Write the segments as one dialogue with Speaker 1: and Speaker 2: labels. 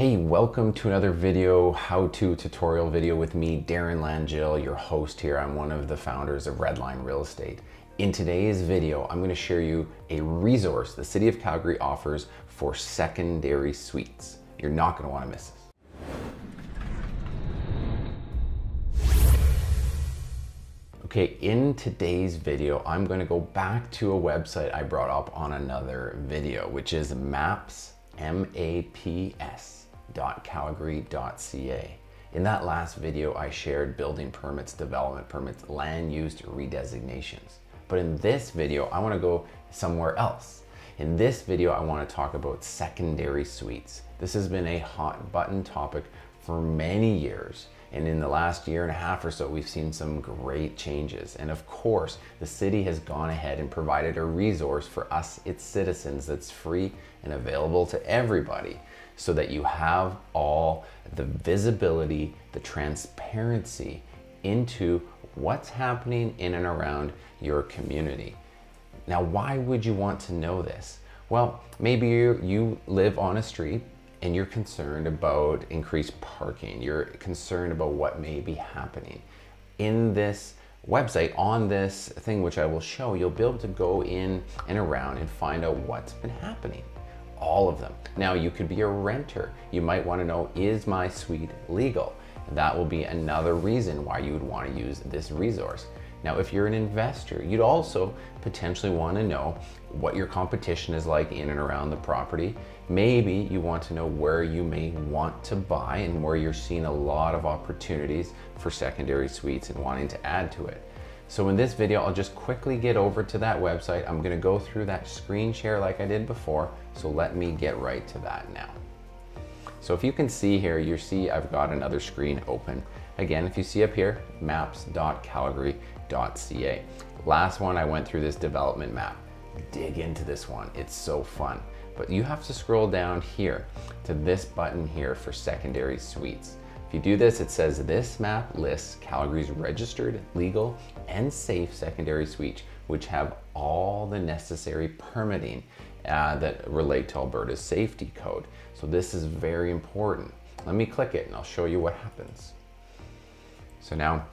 Speaker 1: Hey, welcome to another video, how-to tutorial video with me, Darren Langille, your host here. I'm one of the founders of Redline Real Estate. In today's video, I'm going to share you a resource the City of Calgary offers for secondary suites. You're not going to want to miss this. Okay, in today's video, I'm going to go back to a website I brought up on another video, which is maps, Calgary.ca. In that last video, I shared building permits, development permits, land use redesignations. But in this video, I want to go somewhere else. In this video, I want to talk about secondary suites. This has been a hot button topic for many years. And in the last year and a half or so, we've seen some great changes. And of course, the city has gone ahead and provided a resource for us, its citizens, that's free and available to everybody, so that you have all the visibility, the transparency into what's happening in and around your community. Now, why would you want to know this? Well, maybe you live on a street and you're concerned about increased parking. You're concerned about what may be happening. In this website, on this thing, which I will show, you'll be able to go in and around and find out what's been happening. All of them. Now, you could be a renter. You might want to know, is my suite legal? That will be another reason why you would want to use this resource. Now, if you're an investor, you'd also potentially want to know what your competition is like in and around the property. Maybe you want to know where you may want to buy and where you're seeing a lot of opportunities for secondary suites and wanting to add to it. So in this video, I'll just quickly get over to that website. I'm going to go through that screen share like I did before. So let me get right to that now. So if you can see here, you see I've got another screen open. Again, if you see up here, maps.calgary.ca. Last one, I went through this development map. Dig into this one. It's so fun. But you have to scroll down here to this button here for secondary suites. If you do this, it says this map lists Calgary's registered, legal, and safe secondary suites, which have all the necessary permitting that relate to Alberta's safety code. So this is very important. Let me click it and I'll show you what happens. So now,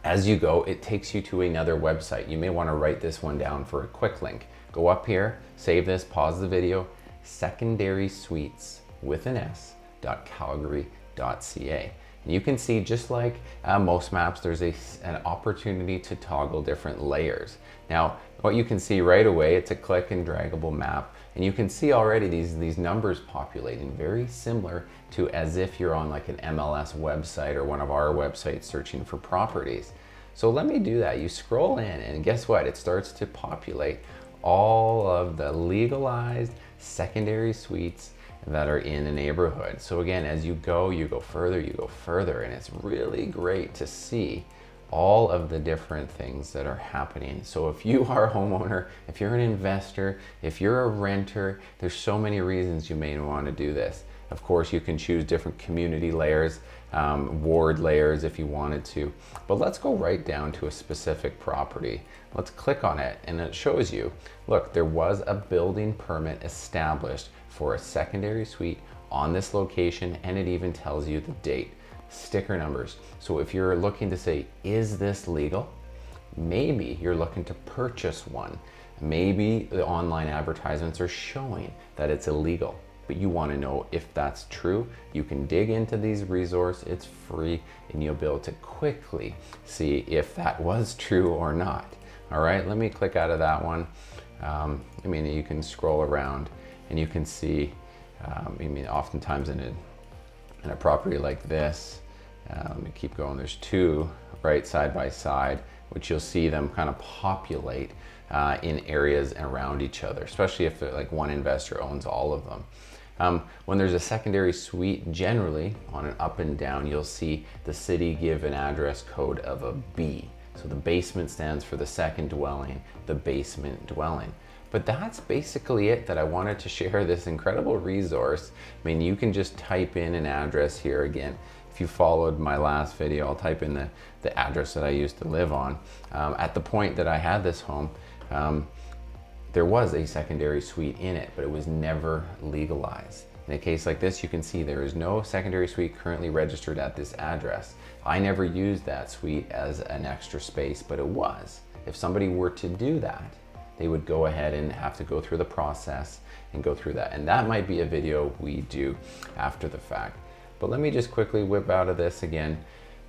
Speaker 1: as you go, it takes you to another website. You may want to write this one down for a quick link. Go up here, save this, pause the video, secondary suites with an s.calgary.ca. And you can see, just like most maps, there's an opportunity to toggle different layers. Now, what you can see right away, it's a click and draggable map. And you can see already these numbers populating, very similar to as if you're on like an MLS website or one of our websites searching for properties. So let me do that. You scroll in and guess what? It starts to populate all of the legalized secondary suites that are in the neighborhood. So again, as you go further, and it's really great to see all of the different things that are happening. So if you are a homeowner, if you're an investor, if you're a renter, there's so many reasons you may want to do this. Of course, you can choose different community layers, ward layers if you wanted to, but let's go right down to a specific property. Let's click on it and it shows you, look, there was a building permit established for a secondary suite on this location, and it even tells you the date. Sticker numbers. So if you're looking to say, is this legal? Maybe you're looking to purchase one. Maybe the online advertisements are showing that it's illegal, but you want to know if that's true. You can dig into these resources. It's free, and you'll be able to quickly see if that was true or not. All right, let me click out of that one. You can scroll around and you can see, oftentimes in a property like this, let me keep going, there's two right side by side, which you'll see them kind of populate in areas around each other, especially if like one investor owns all of them. When there's a secondary suite, generally on an up and down, you'll see the city give an address code of a B. So the basement stands for the second dwelling, the basement dwelling. But that's basically it that I wanted to share this incredible resource. You can just type in an address here. Again, if you followed my last video, I'll type in the address that I used to live on. At the point that I had this home, there was a secondary suite in it, but it was never legalized. In a case like this, you can see there is no secondary suite currently registered at this address. I never used that suite as an extra space, but it was. If somebody were to do that, they would go ahead and have to go through the process and go through that. And that might be a video we do after the fact. But let me just quickly whip out of this again.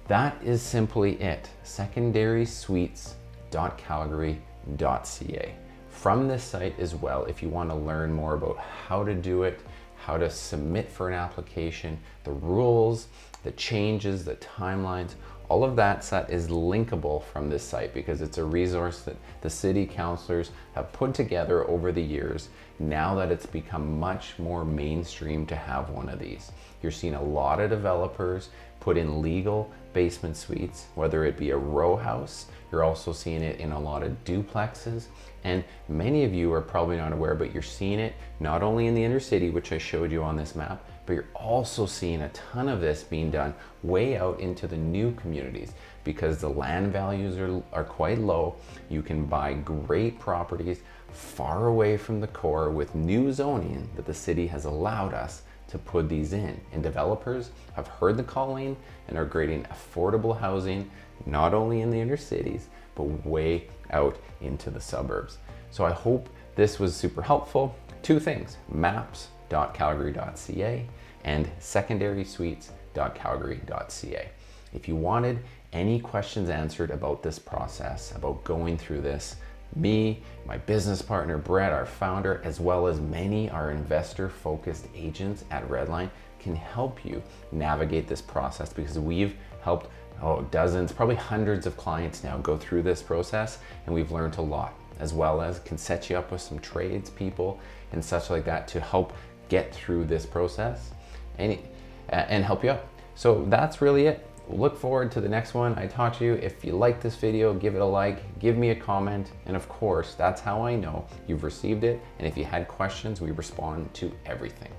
Speaker 1: That is simply it, secondarysuites.calgary.ca. From this site as well, if you want to learn more about how to do it, how to submit for an application, the rules, the changes, the timelines, all of that set is linkable from this site because it's a resource that the city councilors have put together over the years now that it's become much more mainstream to have one of these. You're seeing a lot of developers put in legal basement suites, whether it be a row house. You're also seeing it in a lot of duplexes. And many of you are probably not aware, but you're seeing it not only in the inner city, which I showed you on this map, but you're also seeing a ton of this being done way out into the new communities because the land values are quite low. You can buy great properties far away from the core with new zoning that the city has allowed us to put these in. And developers have heard the calling and are creating affordable housing, not only in the inner cities, but way out into the suburbs. So I hope this was super helpful. Two things, maps.calgary.ca and secondarysuites.calgary.ca. If you wanted any questions answered about this process, about going through this, me, my business partner, Brett, our founder, as well as many our investor-focused agents at Redline can help you navigate this process because we've helped dozens, probably hundreds of clients now go through this process and we've learned a lot, as well as can set you up with some trades people and such like that to help get through this process and help you out. So that's really it. Look forward to the next one I taught you. If you like this video, give it a like, give me a comment, and of course, that's how I know you've received it. And if you had questions, we respond to everything.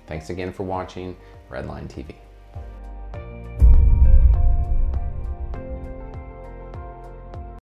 Speaker 1: Thanks again for watching Redline TV.